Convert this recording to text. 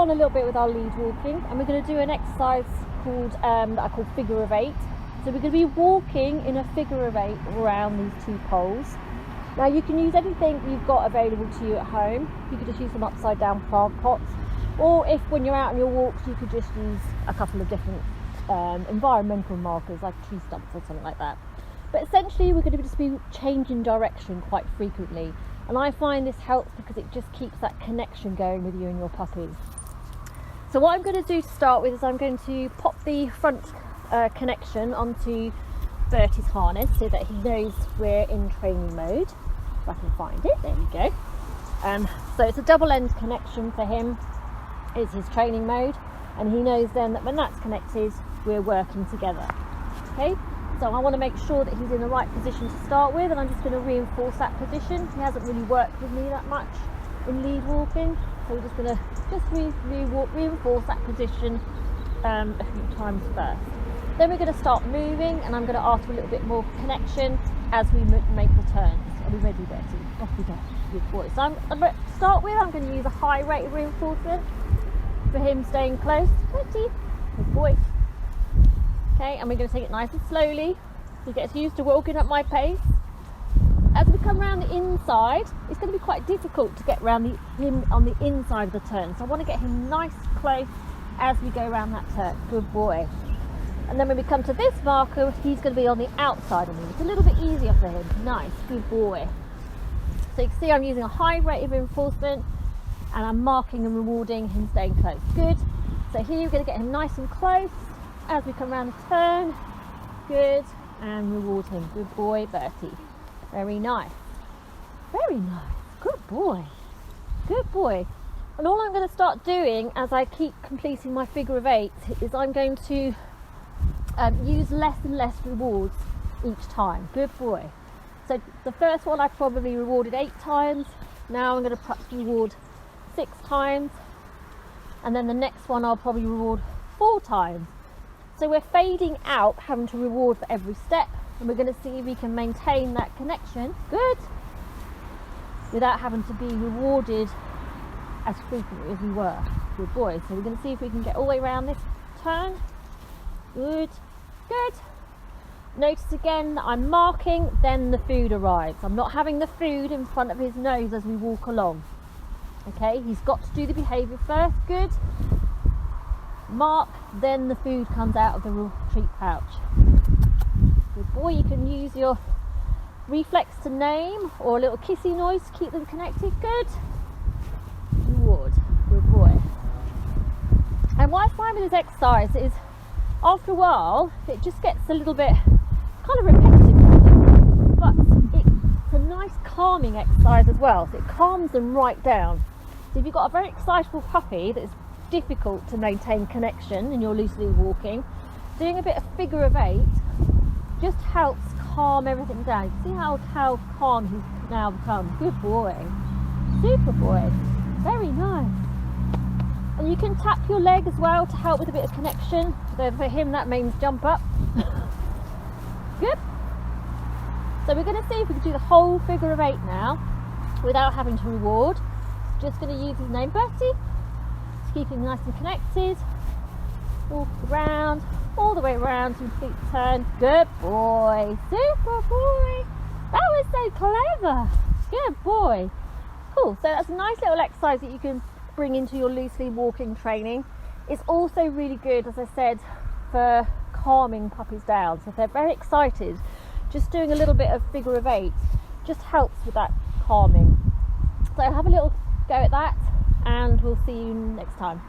on a little bit with our lead walking, and we're going to do an exercise called that I call figure of 8. So we're going to be walking in a figure of 8 around these 2 poles. Now you can use anything you've got available to you at home. You could just use some upside down plant pots, or if when you're out on your walks you could just use a couple of different environmental markers like tree stumps or something like that. But essentially we're going to just be changing direction quite frequently, and I find this helps because it just keeps that connection going with you and your puppies. So what I'm going to do to start with is I'm going to pop the front connection onto Bertie's harness so that he knows we're in training mode. If I can find it, there we go. So it's a double end connection for him, it's his training mode, and he knows then that when that's connected we're working together. Okay, so I want to make sure that he's in the right position to start with, and I'm just going to reinforce that position. He hasn't really worked with me that much in lead walking, so we're just going to reinforce that position a few times first. Then we're going to start moving, and I'm going to ask for a little bit more connection as we make the turns. Are we ready, Bertie? Off we go. Good boy. So to start with, I'm going to use a high rate of reinforcement for him staying close. Bertie, good boy. Okay, and we're going to take it nice and slowly. He gets used to walking at my pace. As we come around the inside, it's going to be quite difficult to get around him on the inside of the turn. So I want to get him nice close as we go around that turn. Good boy. And then when we come to this marker, he's going to be on the outside of me. It's a little bit easier for him. Nice, good boy. So you can see I'm using a high rate of reinforcement, and I'm marking and rewarding him staying close. Good. So here we're going to get him nice and close as we come around the turn. Good. And reward him. Good boy, Bertie. Very nice. Very nice. Good boy. Good boy. And all I'm going to start doing as I keep completing my figure of 8 is I'm going to use less and less rewards each time. Good boy. So the first one I probably rewarded 8 times. Now I'm going to perhaps reward 6 times. And then the next one I'll probably reward 4 times. So we're fading out having to reward for every step, and we're going to see if we can maintain that connection, good, without having to be rewarded as frequently as we were. Good boy. So we're going to see if we can get all the way around this turn. Good, good. Notice again that I'm marking, then the food arrives. I'm not having the food in front of his nose as we walk along. Okay, he's got to do the behaviour first. Good. Mark, then the food comes out of the treat pouch. Good boy. You can use your reflex to name or a little kissy noise to keep them connected. Good. Reward. Good boy. And what I find with this exercise is after a while it just gets a little bit kind of repetitive, but it's a nice calming exercise as well. So it calms them right down. So if you've got a very excitable puppy that is difficult to maintain connection and you're loosely walking, doing a bit of figure of 8 just helps calm everything down. You see how calm he's now become. Good boy. Super boy. Very nice. And you can tap your leg as well to help with a bit of connection. So for him that means jump up. Good. So we're going to see if we can do the whole figure of 8 now without having to reward. Just going to use his name, Bertie. Keep him nice and connected. Walk around, all the way around to complete the turn. Good boy. Super boy. That was so clever. Good boy. Cool. So that's a nice little exercise that you can bring into your loosely walking training. It's also really good, as I said, for calming puppies down. So if they're very excited, just doing a little bit of figure of 8 just helps with that calming. So have a little go at that, and we'll see you next time.